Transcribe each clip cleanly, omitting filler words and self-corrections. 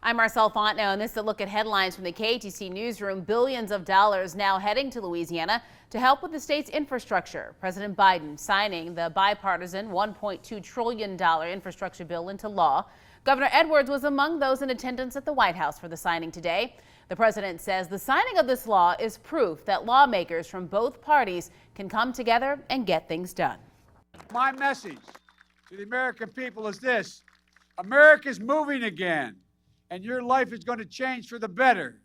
I'm Marcel Fontenot, and this is a look at headlines from the KATC newsroom. Billions of dollars now heading to Louisiana to help with the state's infrastructure. President Biden signing the bipartisan $1.2 trillion infrastructure bill into law. Governor Edwards was among those in attendance at the White House for the signing today. The president says the signing of this law is proof that lawmakers from both parties can come together and get things done. My message to the American people is this: America's moving again, and your life is going to change for the better.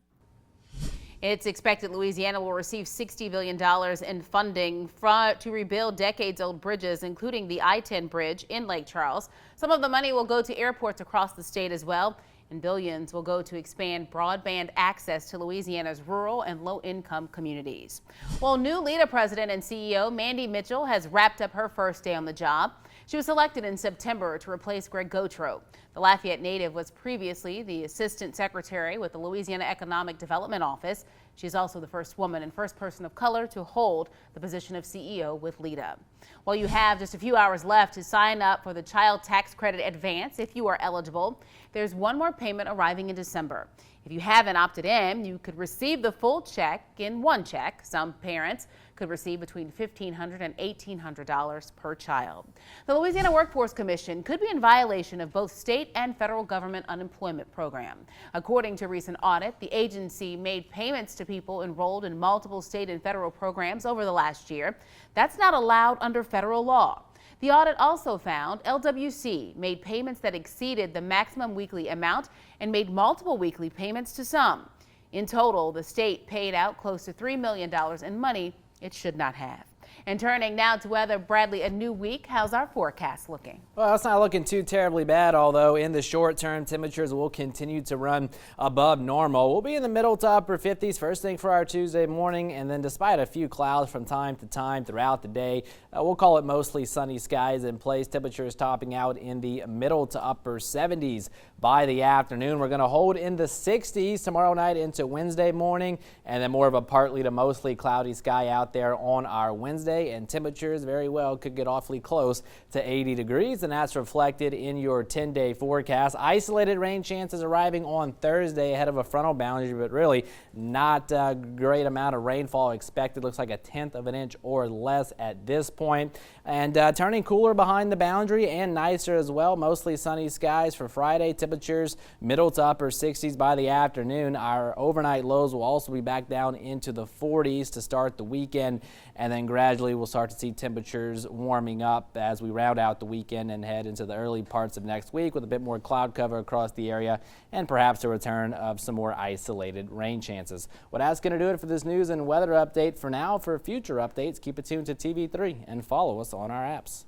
It's expected Louisiana will receive $60 billion in funding to rebuild decades-old bridges, including the I-10 bridge in Lake Charles. Some of the money will go to airports across the state as well, and billions will go to expand broadband access to Louisiana's rural and low-income communities. Well, new LEDA president and CEO Mandy Mitchell has wrapped up her first day on the job. She was selected in September to replace Greg Gautreaux. The Lafayette native was previously the assistant secretary with the Louisiana Economic Development Office. She's also the first woman and first person of color to hold the position of CEO with LEDA. Well, you have just a few hours left to sign up for the Child Tax Credit Advance if you are eligible. There's one more payment arriving in December. If you haven't opted in, you could receive the full check in one check. Some parents could receive between $1,500 and $1,800 per child. The Louisiana Workforce Commission could be in violation of both state and federal government unemployment program. According to a recent audit, the agency made payments to people enrolled in multiple state and federal programs over the last year. That's not allowed under federal law. The audit also found LWC made payments that exceeded the maximum weekly amount and made multiple weekly payments to some. In total, the state paid out close to $3 million in money it should not have. And turning now to weather, Bradley, a new week. How's our forecast looking? Well, it's not looking too terribly bad, although in the short term, temperatures will continue to run above normal. We'll be in the middle to upper 50s first thing for our Tuesday morning, and then despite a few clouds from time to time throughout the day, we'll call it mostly sunny skies in place. Temperatures topping out in the middle to upper 70s by the afternoon. We're going to hold in the 60s tomorrow night into Wednesday morning, and then more of a partly to mostly cloudy sky out there on our Wednesday. And temperatures very well could get awfully close to 80 degrees, and that's reflected in your 10-day forecast. Isolated rain chances arriving on Thursday ahead of a frontal boundary, but really not a great amount of rainfall expected. Looks like 1/10 of an inch or less at this point. And turning cooler behind the boundary and nicer as well. Mostly sunny skies for Friday. Temperatures middle to upper 60s by the afternoon. Our overnight lows will also be back down into the 40s to start the weekend, and then gradually we'll start to see temperatures warming up as we round out the weekend and head into the early parts of next week with a bit more cloud cover across the area and perhaps a return of some more isolated rain chances. Well, that's going to do it for this news and weather update. For now, for future updates, keep it tuned to TV3 and follow us on our apps.